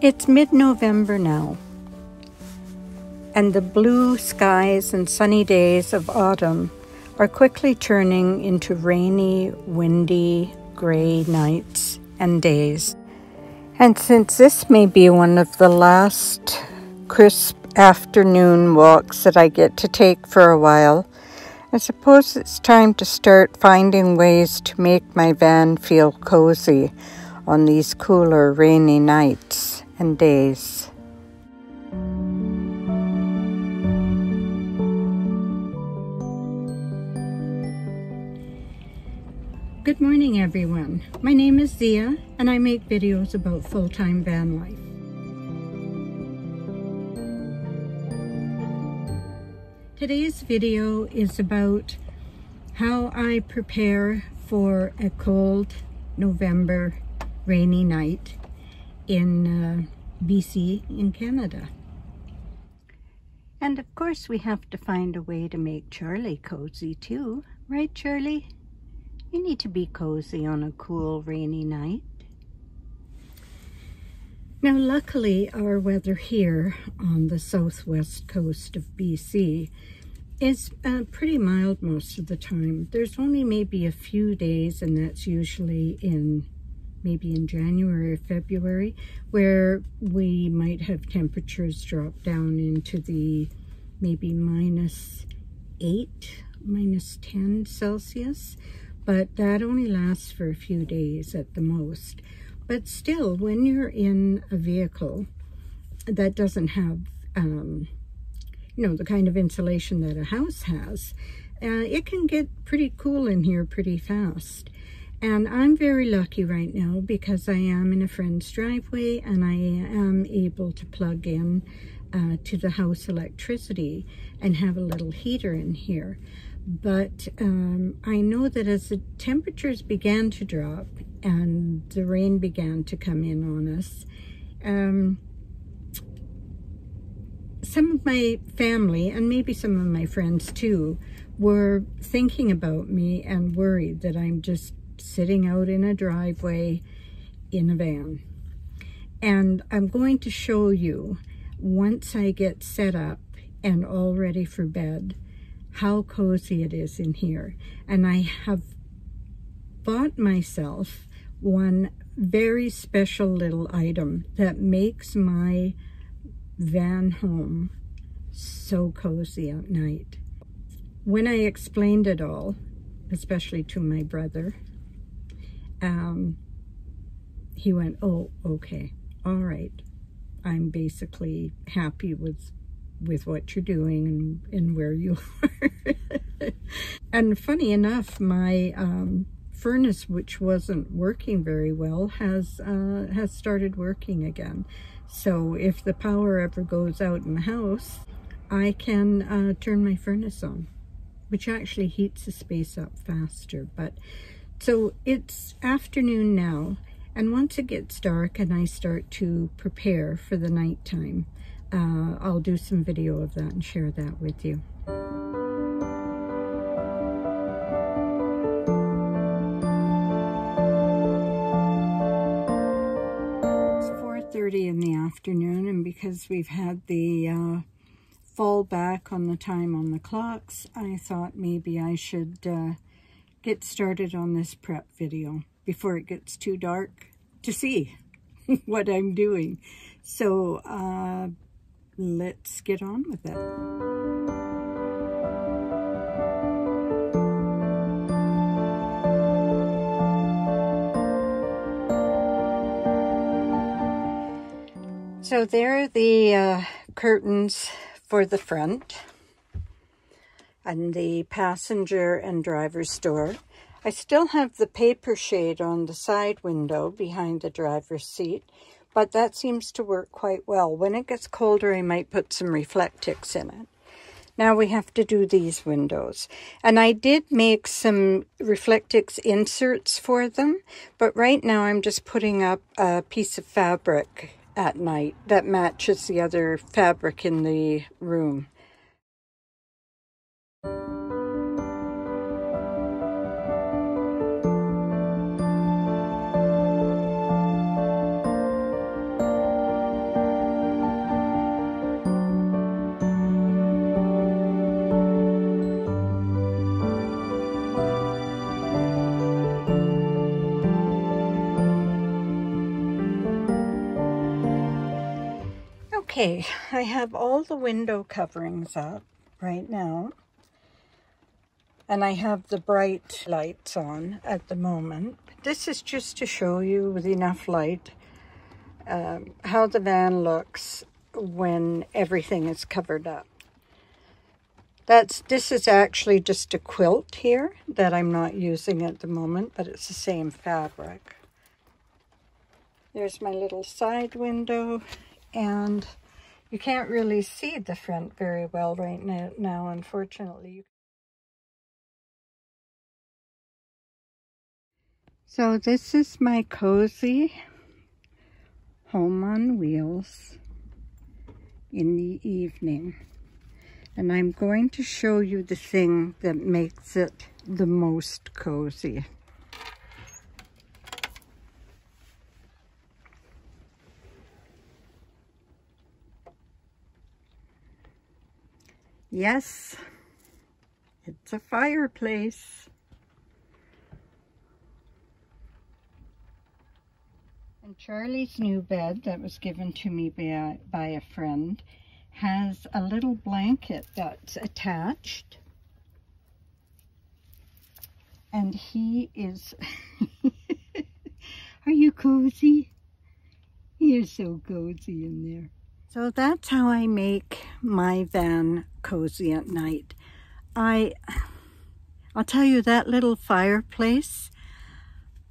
It's mid-November now, and the blue skies and sunny days of autumn are quickly turning into rainy, windy, gray nights and days. And since this may be one of the last crisp afternoon walks that I get to take for a while, I suppose it's time to start finding ways to make my van feel cozy on these cooler, rainy nights and days. Good morning, everyone. My name is Zia, and I make videos about full-time van life. Today's video is about how I prepare for a cold November rainy night in BC in Canada. And of course we have to find a way to make Charlie cozy too, right Charlie? You need to be cozy on a cool rainy night. Now luckily our weather here on the southwest coast of BC is pretty mild most of the time. There's only maybe a few days, and that's usually maybe in January or February, where we might have temperatures drop down into the maybe -8, -10 Celsius, but that only lasts for a few days at the most. But still, when you're in a vehicle that doesn't have the kind of insulation that a house has, it can get pretty cool in here pretty fast. And I'm very lucky right now because I am in a friend's driveway and I am able to plug in to the house electricity and have a little heater in here. But I know that as the temperatures began to drop and the rain began to come in on us, some of my family and maybe some of my friends too were thinking about me and worried that I'm just sitting out in a driveway in a van. And I'm going to show you, once I get set up and all ready for bed, how cozy it is in here. And I have bought myself one very special little item that makes my van home so cozy at night. When I explained it all, especially to my brother, he went, "Oh, okay, all right. I'm basically happy with what you're doing and where you are." And funny enough, my furnace, which wasn't working very well, has started working again. So if the power ever goes out in the house, I can turn my furnace on, which actually heats the space up faster. But so it's afternoon now, and once it gets dark and I start to prepare for the nighttime, I'll do some video of that and share that with you. It's 4:30 in the afternoon, and because we've had the fall back on the time on the clocks, I thought maybe I should get started on this prep video before it gets too dark to see what I'm doing. So let's get on with it. So there are the curtains for the front and the passenger and driver's door. I still have the paper shade on the side window behind the driver's seat, but that seems to work quite well. When it gets colder, I might put some Reflectix in it. Now we have to do these windows. And I did make some Reflectix inserts for them, but right now I'm just putting up a piece of fabric at night that matches the other fabric in the room. Okay, I have all the window coverings up right now. And I have the bright lights on at the moment. This is just to show you with enough light how the van looks when everything is covered up. This is actually just a quilt here that I'm not using at the moment, but it's the same fabric. There's my little side window, and you can't really see the front very well right now, unfortunately. So this is my cozy home on wheels in the evening. And I'm going to show you the thing that makes it the most cozy. Yes, it's a fireplace. And Charlie's new bed that was given to me by a friend has a little blanket that's attached. And he is... Are you cozy? You're so cozy in there. So that's how I make my van cozy at night. I'll tell you, that little fireplace,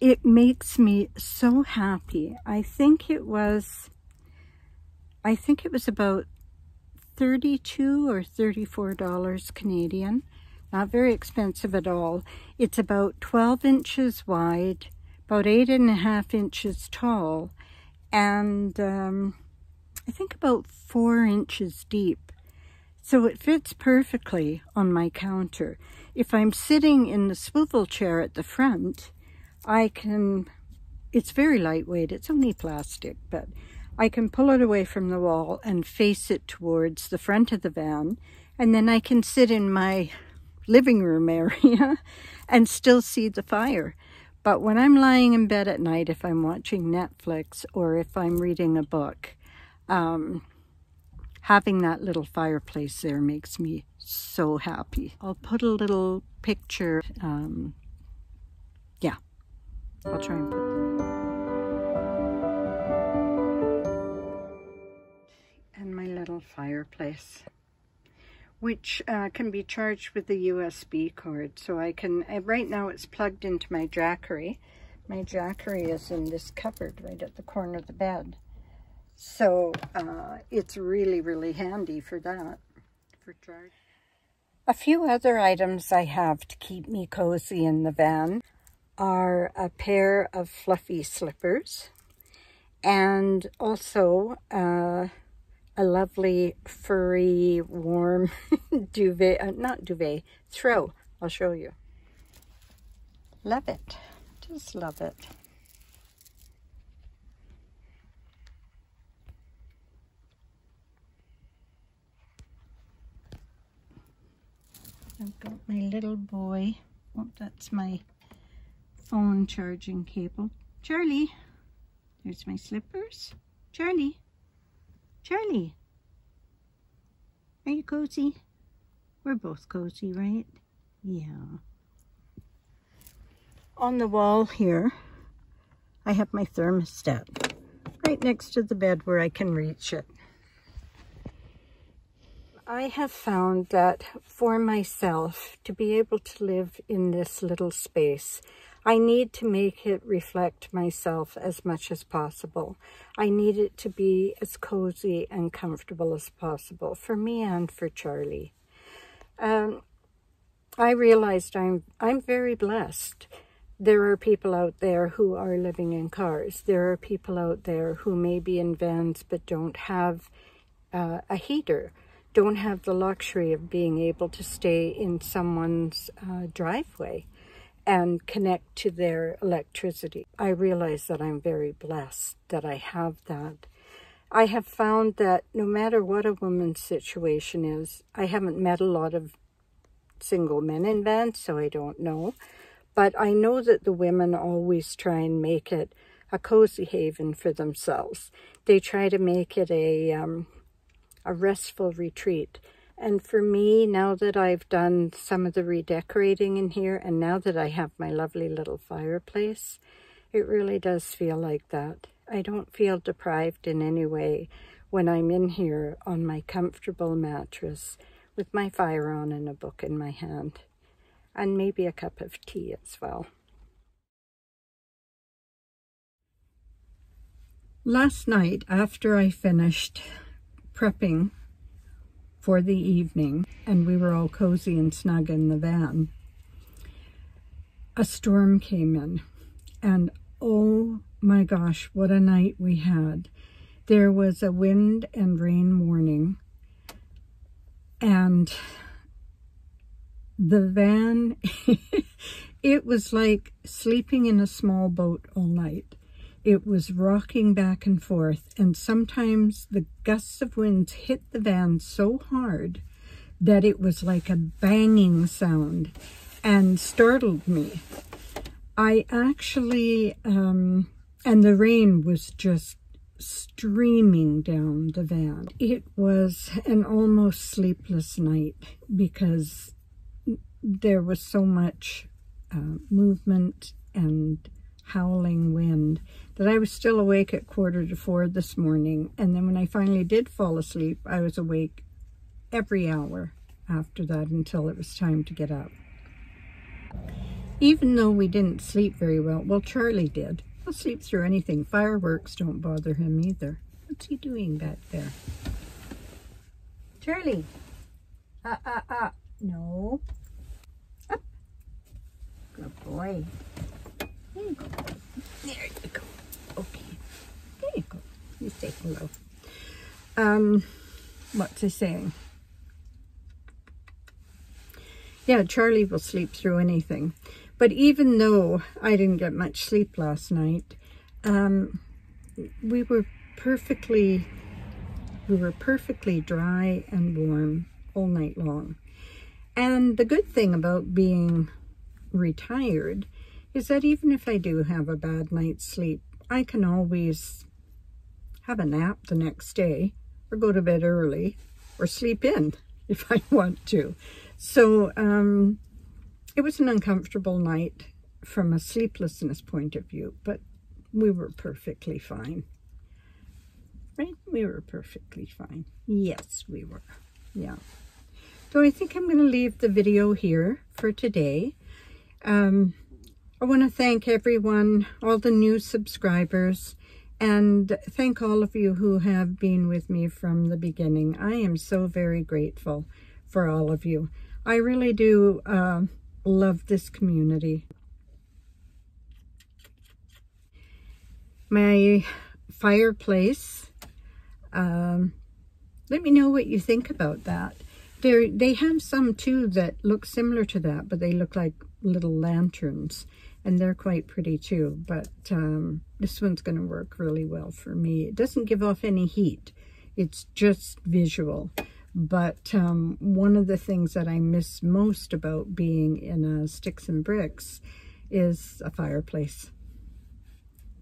it makes me so happy. I think it was about $32 or $34 Canadian. Not very expensive at all. It's about 12 inches wide, about 8.5 inches tall, and I think about 4 inches deep. So it fits perfectly on my counter. If I'm sitting in the swivel chair at the front, it's very lightweight, it's only plastic, but I can pull it away from the wall and face it towards the front of the van, and then I can sit in my living room area and still see the fire. But when I'm lying in bed at night, if I'm watching Netflix or if I'm reading a book, having that little fireplace there makes me so happy. I'll put a little picture, yeah, I'll try and put them in. And my little fireplace, which can be charged with the USB cord. So I can, right now it's plugged into my Jackery. My Jackery is in this cupboard right at the corner of the bed. So it's really, really handy for that, for charge. A few other items I have to keep me cozy in the van are a pair of fluffy slippers and also a lovely furry warm duvet, not duvet, throw. I'll show you. Love it, just love it. I've got my little boy. Oh, that's my phone charging cable. Charlie, there's my slippers. Charlie, Charlie, are you cozy? We're both cozy, right? Yeah. On the wall here, I have my thermostat right next to the bed where I can reach it. I have found that for myself, to be able to live in this little space, I need to make it reflect myself as much as possible. I need it to be as cozy and comfortable as possible for me and for Charlie. I realized I'm very blessed. There are people out there who are living in cars. There are people out there who may be in vans but don't have a heater, don't have the luxury of being able to stay in someone's driveway and connect to their electricity. I realize that I'm very blessed that I have that. I have found that no matter what a woman's situation is, I haven't met a lot of single men in vans, so I don't know. But I know that the women always try and make it a cozy haven for themselves. They try to make it a a restful retreat. And for me, now that I've done some of the redecorating in here, and now that I have my lovely little fireplace, it really does feel like that. I don't feel deprived in any way when I'm in here on my comfortable mattress with my fire on and a book in my hand, and maybe a cup of tea as well. Last night, after I finished prepping for the evening, and we were all cozy and snug in the van, a storm came in, and oh my gosh, what a night we had. There was a wind and rain warning, and the van, it was like sleeping in a small boat all night. It was rocking back and forth, and sometimes the gusts of winds hit the van so hard that it was like a banging sound and startled me. I actually, and the rain was just streaming down the van. It was an almost sleepless night because there was so much movement and howling wind that I was still awake at 3:45 this morning. And then when I finally did fall asleep, I was awake every hour after that until it was time to get up. Even though we didn't sleep very well, Charlie did. He'll sleep through anything. Fireworks don't bother him either. What's he doing back there? Charlie! No. Up. Good boy. There you go. There you go. Okay. There you go. You say hello. What's he saying? Yeah, Charlie will sleep through anything. But even though I didn't get much sleep last night, we were perfectly dry and warm all night long. And the good thing about being retired is that even if I do have a bad night's sleep, I can always have a nap the next day, or go to bed early, or sleep in if I want to. So it was an uncomfortable night from a sleeplessness point of view, but we were perfectly fine. Right? We were perfectly fine. Yes, we were. Yeah. So I think I'm going to leave the video here for today. I want to thank everyone, all the new subscribers, and thank all of you who have been with me from the beginning. I am so very grateful for all of you. I really do love this community. My fireplace, let me know what you think about that. They have some too that look similar to that, but they look like little lanterns, and they're quite pretty too. But this one's going to work really well for me. It doesn't give off any heat. It's just visual. But one of the things that I miss most about being in a sticks and bricks is a fireplace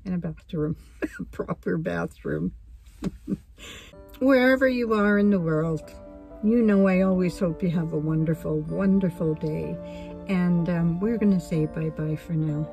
and a bathroom, a proper bathroom. Wherever you are in the world, you know I always hope you have a wonderful, wonderful day. And we're going to say bye-bye for now.